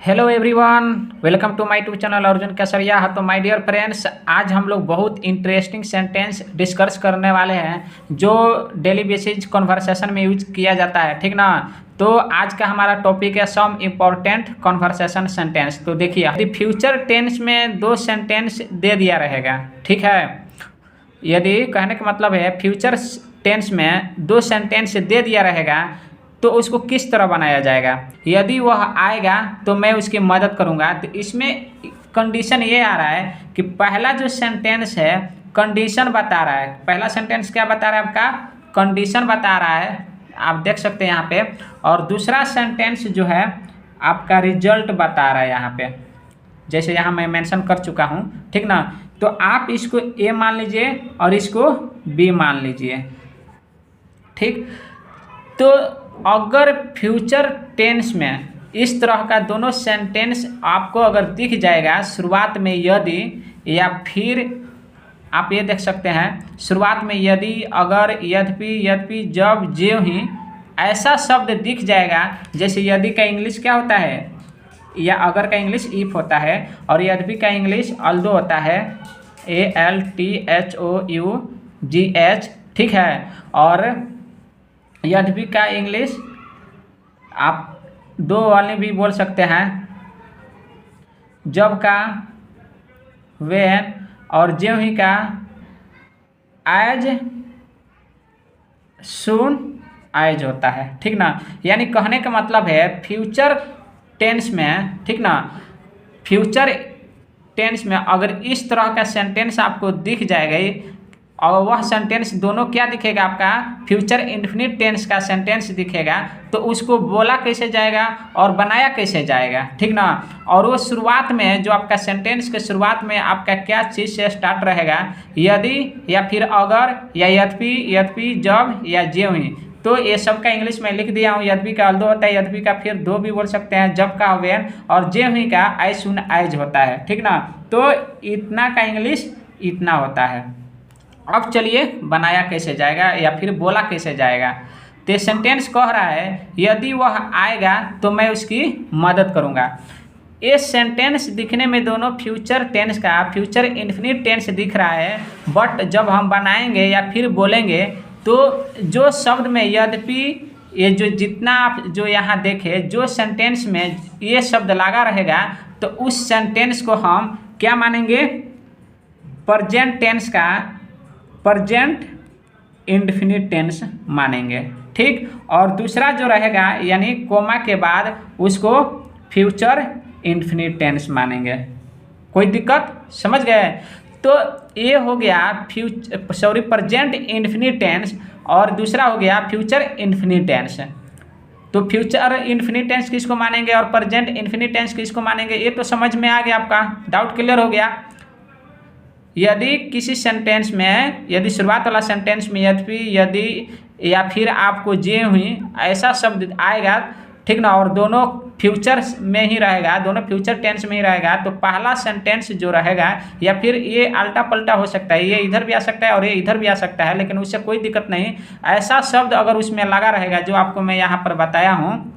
Hello everyone, welcome to my YouTube channel Arjun Kesariya. तो my dear friends, आज हम लोग बहुत इंटरेस्टिंग सेंटेंस डिस्कस करने वाले हैं जो डेली बेसिस कॉन्वर्सेशन में यूज किया जाता है, ठीक ना। तो आज का हमारा टॉपिक है सम इम्पोर्टेंट कॉन्वर्सेशन सेंटेंस। तो देखिए, यदि फ्यूचर टेंस में दो सेंटेंस दे दिया रहेगा, ठीक है। यदि कहने का मतलब है फ्यूचर टेंस में दो सेंटेंस दे दिया रहेगा तो उसको किस तरह बनाया जाएगा। यदि वह आएगा तो मैं उसकी मदद करूंगा। तो इसमें कंडीशन ये आ रहा है कि पहला जो सेंटेंस है कंडीशन बता रहा है। पहला सेंटेंस क्या बता रहा है? आपका कंडीशन बता रहा है, आप देख सकते हैं यहाँ पे। और दूसरा सेंटेंस जो है आपका रिजल्ट बता रहा है यहाँ पे, जैसे यहाँ मैं मेंशन कर चुका हूँ, ठीक ना। तो आप इसको ए मान लीजिए और इसको बी मान लीजिए, ठीक। तो अगर फ्यूचर टेंस में इस तरह का दोनों सेंटेंस आपको अगर दिख जाएगा शुरुआत में, यदि, या फिर आप ये देख सकते हैं शुरुआत में यदि, अगर, यद्यपि, यद्यपि, जब, ज्यों ही, ऐसा शब्द दिख जाएगा। जैसे यदि का इंग्लिश क्या होता है, या अगर का इंग्लिश इफ होता है, और यद्यपि का इंग्लिश अल्दो होता है, ALTHOUGH, ठीक है। और यद्यपि का इंग्लिश आप दो वाले भी बोल सकते हैं, जब का व्हेन, और ज्यों ही का एज सून एज होता है, ठीक ना। यानी कहने का मतलब है फ्यूचर टेंस में, ठीक ना, फ्यूचर टेंस में अगर इस तरह का सेंटेंस आपको दिख जाएगा, और वह सेंटेंस दोनों क्या दिखेगा, आपका फ्यूचर इंडेफिनिट टेंस का सेंटेंस दिखेगा, तो उसको बोला कैसे जाएगा और बनाया कैसे जाएगा, ठीक ना। और वो शुरुआत में जो आपका सेंटेंस के शुरुआत में आपका क्या चीज़ से स्टार्ट रहेगा, यदि, या फिर अगर, या यद्यपि, यद्यपि, जब, या ज्यों ही। तो ये सब का इंग्लिश में लिख दिया हूँ। यद्यपि का अल्दो होता है, यद्यपि का फिर दो भी बोल सकते हैं, जब का व्हेन, और ज्यों ही का एज सून एज होता है, ठीक ना। तो इतना का इंग्लिश इतना होता है। अब चलिए बनाया कैसे जाएगा या फिर बोला कैसे जाएगा। तो सेंटेंस कह रहा है यदि वह आएगा तो मैं उसकी मदद करूंगा। ये सेंटेंस दिखने में दोनों फ्यूचर टेंस का फ्यूचर इंडेफिनिट टेंस दिख रहा है, बट जब हम बनाएंगे या फिर बोलेंगे तो जो शब्द में यद्यपि, ये जो जितना आप जो यहाँ देखे जो सेंटेंस में ये शब्द लगा रहेगा, तो उस सेंटेंस को हम क्या मानेंगे, प्रेजेंट टेंस का प्रेजेंट इंडेफिनिट टेंस मानेंगे, ठीक। और दूसरा जो रहेगा यानी कोमा के बाद उसको फ्यूचर इंडेफिनिट टेंस मानेंगे। कोई दिक्कत? समझ गए? तो ये हो गया प्रेजेंट इंडेफिनिट टेंस, और दूसरा हो गया फ्यूचर इंडेफिनिट टेंस। तो फ्यूचर इंडेफिनिट टेंस किसको मानेंगे और प्रेजेंट इंडेफिनिट टेंस किसको मानेंगे, ये तो समझ में आ गया, आपका डाउट क्लियर हो गया। यदि किसी सेंटेंस में, यदि शुरुआत वाला सेंटेंस में यद्यपि, यदि, या फिर आपको जे हुई ऐसा शब्द आएगा, ठीक ना, और दोनों फ्यूचर में ही रहेगा, दोनों फ्यूचर टेंस में ही रहेगा, तो पहला सेंटेंस जो रहेगा, या फिर ये अल्टा पल्टा हो सकता है, ये इधर भी आ सकता है और ये इधर भी आ सकता है, लेकिन उससे कोई दिक्कत नहीं। ऐसा शब्द अगर उसमें लगा रहेगा जो आपको मैं यहाँ पर बताया हूँ,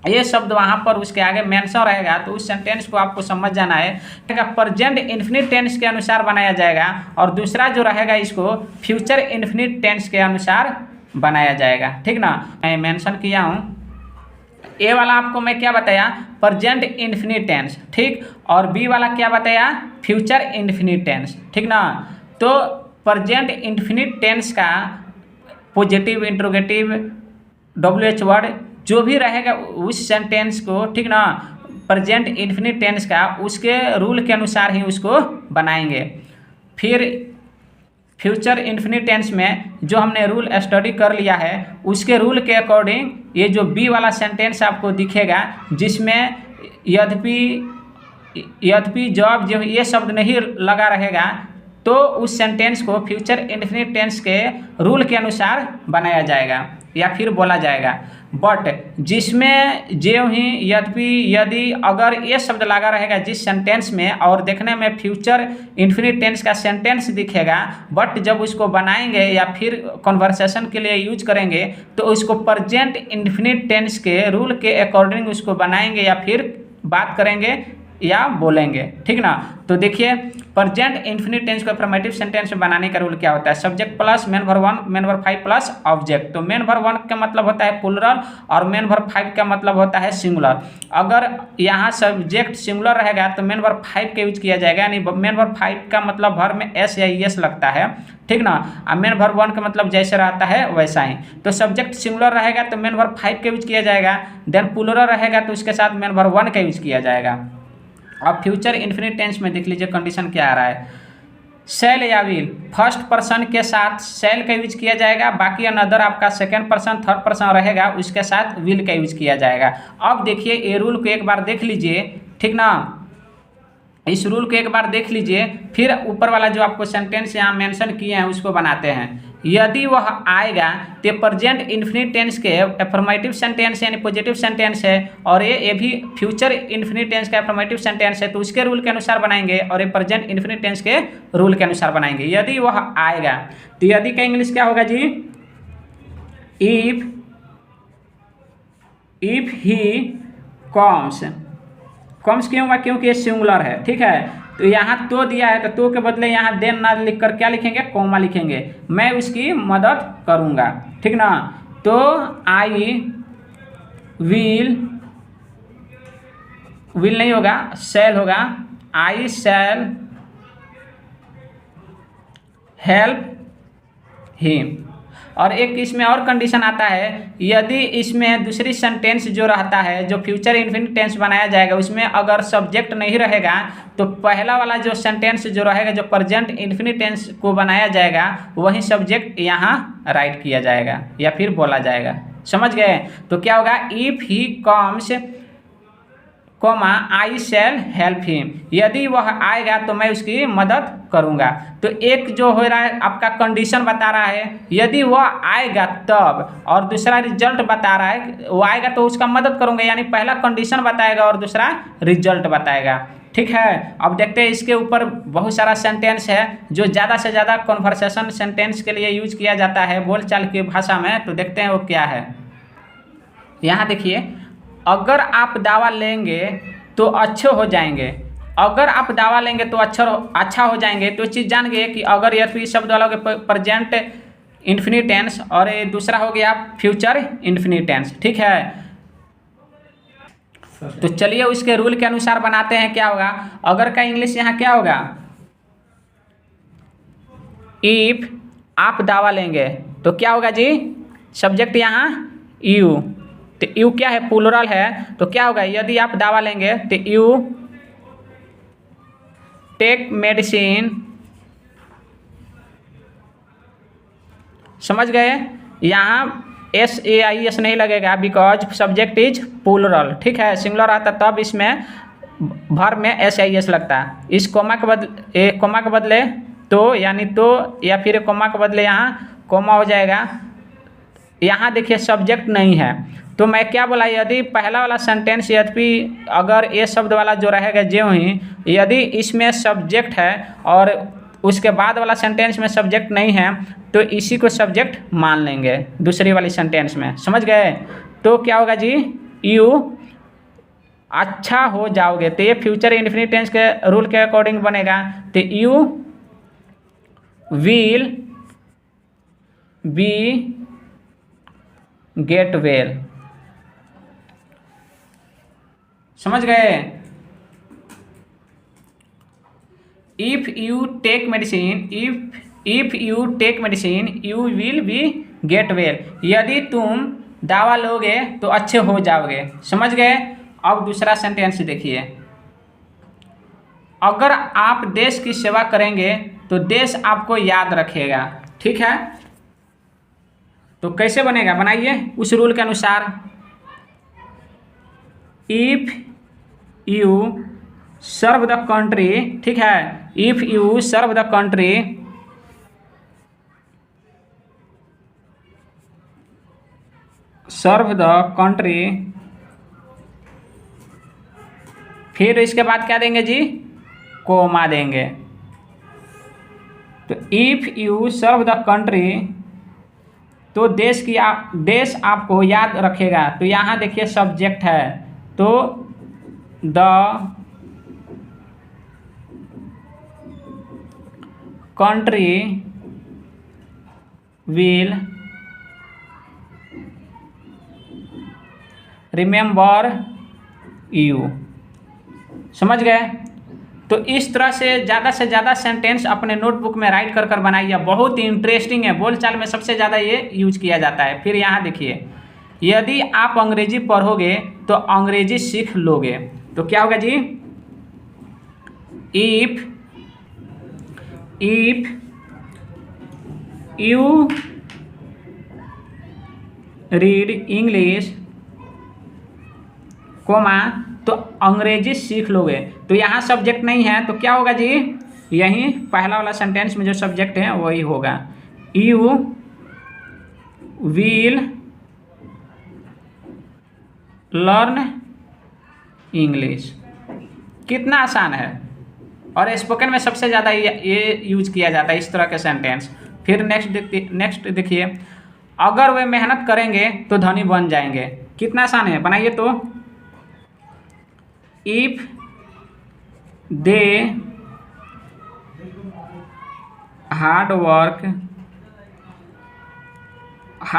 ये शब्द वहाँ पर उसके आगे मेंशन रहेगा, तो उस सेंटेंस को आपको समझ जाना है प्रेजेंट इंडेफिनिट टेंस के अनुसार बनाया जाएगा, और दूसरा जो रहेगा इसको फ्यूचर इंडेफिनिट टेंस के अनुसार बनाया जाएगा, ठीक ना। मैं मेंशन किया हूँ, ए वाला आपको मैं क्या बताया, प्रेजेंट इंडेफिनिट टेंस, ठीक। और बी वाला क्या बताया, फ्यूचर इंडेफिनिट टेंस, ठीक ना। तो प्रेजेंट इंडेफिनिट टेंस का पॉजिटिव, इंट्रोगेटिव, WH वर्ड जो भी रहेगा उस सेंटेंस को, ठीक ना, प्रेजेंट इंडेफिनिट टेंस का उसके रूल के अनुसार ही उसको बनाएंगे। फिर फ्यूचर इंडेफिनिट टेंस में जो हमने रूल स्टडी कर लिया है उसके रूल के अकॉर्डिंग ये जो बी वाला सेंटेंस आपको दिखेगा, जिसमें यद्यपि, यद्यपि, जब, जो ये शब्द नहीं लगा रहेगा, तो उस सेंटेंस को फ्यूचर इंडेफिनिट टेंस के रूल के अनुसार बनाया जाएगा या फिर बोला जाएगा। बट जिसमें ज्यों ही, यद्यपि, यदि, अगर ये शब्द लगा रहेगा जिस सेंटेंस में, और देखने में फ्यूचर इंडेफिनिट टेंस का सेंटेंस दिखेगा, बट जब उसको बनाएंगे या फिर कन्वर्सेशन के लिए यूज करेंगे तो उसको प्रेजेंट इंडेफिनिट टेंस के रूल के अकॉर्डिंग उसको बनाएंगे या फिर बात करेंगे या बोलेंगे, ठीक ना। तो देखिए प्रेजेंट इंफिनिट टेंस को अफर्मेटिव सेंटेंस में बनाने का रूल क्या होता है, subject plus main verb 1 main verb 5 plus object. तो मेन वर्ब 1 का मतलब होता है प्लूरल और मेन वर्ब 5 का मतलब होता है सिंगुलर। अगर यहाँ सब्जेक्ट सिंगुलर रहेगा तो मेन वर्ब 5 का यूज किया जाएगा, यानी मेन वर्ब 5 का मतलब वर्ब में एस या एस लगता है, ठीक ना। और मेन वर्ब 1 का मतलब जैसे रहता है वैसा ही। तो सब्जेक्ट सिंगुलर रहेगा तो मेन वर्ब 5 का यूज किया जाएगा, देन प्लूरल रहेगा तो उसके साथ मेन वर्ब 1 का यूज किया जाएगा। अब फ्यूचर इन्फिनिट टेंस में देख लीजिए कंडीशन क्या आ रहा है, शैल या विल फर्स्ट पर्सन के साथ शैल का यूज किया जाएगा, बाकी अनदर आपका सेकंड पर्सन थर्ड पर्सन रहेगा उसके साथ विल का यूज किया जाएगा। अब देखिए ये रूल को एक बार देख लीजिए, ठीक ना, इस रूल को एक बार देख लीजिए, फिर ऊपर वाला जो आपको सेंटेंस यहाँ मेंशन किए हैं उसको बनाते हैं। यदि वह आएगा तो प्रेजेंट इन्फिनिट टेंस के अफर्मेटिव सेंटेंस यानी पॉजिटिव सेंटेंस है, और ये भी फ्यूचर इन्फिनिट टेंस का अफर्मेटिव सेंटेंस है, तो उसके रूल के अनुसार बनाएंगे, और ये प्रेजेंट इन्फिनिट टेंस के रूल के अनुसार बनाएंगे। यदि वह आएगा तो यदि का इंग्लिश क्या होगा जी, इफ ही कम्स क्यों होगा, क्योंकि ये सिंगुलर है, ठीक है। तो यहाँ तो दिया है तो के बदले यहाँ देन ना लिखकर क्या लिखेंगे, कॉमा लिखेंगे, मैं उसकी मदद करूँगा, ठीक ना। तो आई विल नहीं होगा, शैल होगा, आई शैल हेल्प हिम। और एक इसमें और कंडीशन आता है, यदि इसमें दूसरी सेंटेंस जो रहता है जो फ्यूचर इन्फिनिट टेंस बनाया जाएगा उसमें अगर सब्जेक्ट नहीं रहेगा तो पहला वाला जो सेंटेंस जो रहेगा जो प्रेजेंट इन्फिनिट टेंस को बनाया जाएगा वही सब्जेक्ट यहाँ राइट किया जाएगा या फिर बोला जाएगा, समझ गए। तो क्या होगा, if he comes comma I shall help him, यदि वह आएगा तो मैं उसकी मदद करूंगा। तो एक जो हो रहा है आपका कंडीशन बता रहा है यदि वह आएगा तब, और दूसरा रिजल्ट बता रहा है वो आएगा तो उसका मदद करूंगा, यानी पहला कंडीशन बताएगा और दूसरा रिजल्ट बताएगा, ठीक है। अब देखते हैं इसके ऊपर बहुत सारा सेंटेंस है जो ज़्यादा से ज़्यादा कॉन्वर्सेशन सेंटेंस के लिए यूज किया जाता है बोलचाल की भाषा में, तो देखते हैं वो क्या है। यहाँ देखिए, अगर आप दावा लेंगे तो अच्छे हो जाएंगे, अगर आप दावा लेंगे तो अच्छा हो जाएंगे, तो चीज़ जान गए कि अगर ये शब्द वालों के प्रेजेंट इन्फिनिट टेंस और ये दूसरा हो गया फ्यूचर इन्फिनिट टेंस, ठीक है। तो चलिए उसके रूल के अनुसार बनाते हैं, क्या होगा। अगर का इंग्लिश यहाँ क्या होगा, इफ आप दावा लेंगे तो क्या होगा जी, सब्जेक्ट यहाँ यू, तो यू क्या है, प्लूरल है, तो क्या होगा, यदि आप दावा लेंगे तो यू टेक मेडिसिन, समझ गए। यहाँ SAIS नहीं लगेगा बिकॉज सब्जेक्ट इज प्लूरल, ठीक है। सिंगुलर आता तब इसमें वर्ब में SAIS लगता है। इस कोमा के बदले तो यानी तो, या फिर कोमा के बदले यहाँ कोमा हो जाएगा। यहाँ देखिए सब्जेक्ट नहीं है तो मैं क्या बोला, यदि पहला वाला सेंटेंस यदि अगर ये शब्द वाला जो रहेगा जो ही, यदि इसमें सब्जेक्ट है और उसके बाद वाला सेंटेंस में सब्जेक्ट नहीं है तो इसी को सब्जेक्ट मान लेंगे दूसरी वाली सेंटेंस में, समझ गए। तो क्या होगा जी, यू अच्छा हो जाओगे, तो ये फ्यूचर इन्फिनिट टेंस के रूल के अकॉर्डिंग बनेगा। तो you will be get well, समझ गए। If you take medicine, if you take medicine you will be get well, यदि तुम दावा लोगे तो अच्छे हो जाओगे, समझ गए। अब दूसरा सेंटेंस देखिए, अगर आप देश की सेवा करेंगे तो देश आपको याद रखेगा, ठीक है। तो कैसे बनेगा, बनाइए उस रूल के अनुसार। If you serve the country, ठीक है, if you serve the country फिर इसके बाद क्या देंगे जी, कोमा देंगे। तो if you serve the country तो देश आपको याद रखेगा, तो यहाँ देखिए सब्जेक्ट है तो the country will remember you. समझ गए? तो इस तरह से ज़्यादा सेंटेंस अपने नोटबुक में राइट कर बनाइए, बहुत ही इंटरेस्टिंग है, बोलचाल में सबसे ज़्यादा ये यूज किया जाता है। फिर यहाँ देखिए, यदि आप अंग्रेजी पढ़ोगे तो अंग्रेजी सीख लोगे। तो क्या होगा जी? If you read English comma तो अंग्रेजी सीख लोगे। तो यहाँ सब्जेक्ट नहीं है तो क्या होगा जी? यहीं पहला वाला सेंटेंस में जो सब्जेक्ट है वही होगा, यू विल लर्न इंग्लिश। कितना आसान है, और स्पोकन में सबसे ज़्यादा ये यूज किया जाता है इस तरह के सेंटेंस। फिर नेक्स्ट देखिए, अगर वे मेहनत करेंगे तो धनी बन जाएंगे। कितना आसान है, बनाइए तो। इफ दे हार्ड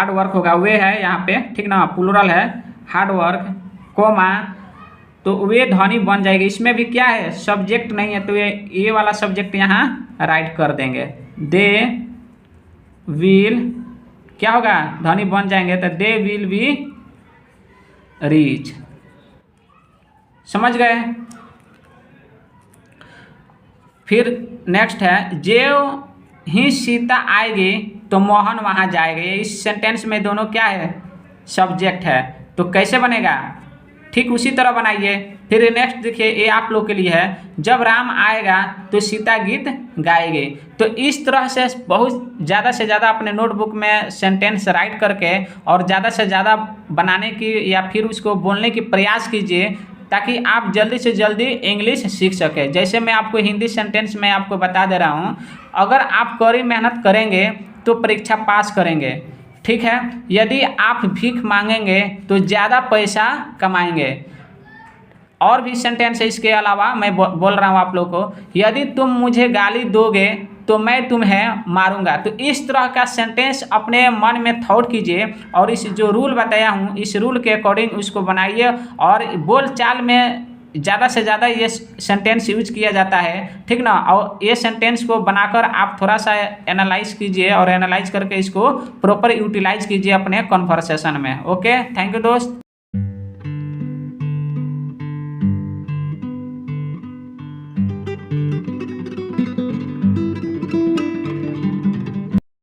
वर्क होगा, वे है यहाँ पे, ठीक ना, प्लूरल है, हार्ड वर्क कोमा तो वे धनी बन जाएगी। इसमें भी क्या है, सब्जेक्ट नहीं है, तो ये वाला सब्जेक्ट यहाँ राइट कर देंगे। दे विल क्या होगा, धनी बन जाएंगे, तो दे विल बी रिच। समझ गए? फिर नेक्स्ट है, जो ही सीता आएगी तो मोहन वहाँ जाएगा। इस सेंटेंस में दोनों क्या है, सब्जेक्ट है, तो कैसे बनेगा? ठीक उसी तरह बनाइए। फिर नेक्स्ट देखिए, ये आप लोग के लिए है, जब राम आएगा तो सीता गीत गाएगी। तो इस तरह से बहुत ज़्यादा से ज़्यादा अपने नोटबुक में सेंटेंस राइट करके और ज़्यादा से ज़्यादा बनाने की या फिर उसको बोलने की प्रयास कीजिए, ताकि आप जल्दी से जल्दी इंग्लिश सीख सकें। जैसे मैं आपको हिंदी सेंटेंस में आपको बता दे रहा हूँ, अगर आप कड़ी मेहनत करेंगे तो परीक्षा पास करेंगे, ठीक है। यदि आप भीख मांगेंगे तो ज़्यादा पैसा कमाएंगे। और भी सेंटेंस है इसके अलावा, मैं बोल रहा हूँ आप लोग को, यदि तुम मुझे गाली दोगे तो मैं तुम्हें मारूंगा। तो इस तरह का सेंटेंस अपने मन में थॉट कीजिए और इस जो रूल बताया हूँ इस रूल के अकॉर्डिंग उसको बनाइए। और बोलचाल में ज़्यादा से ज़्यादा ये सेंटेंस यूज किया जाता है, ठीक ना। और ये सेंटेंस को बनाकर आप थोड़ा सा एनालाइज कीजिए और एनालाइज करके इसको प्रॉपर यूटिलाइज कीजिए अपने कॉन्वर्सेशन में। ओके, थैंक यू दोस्त।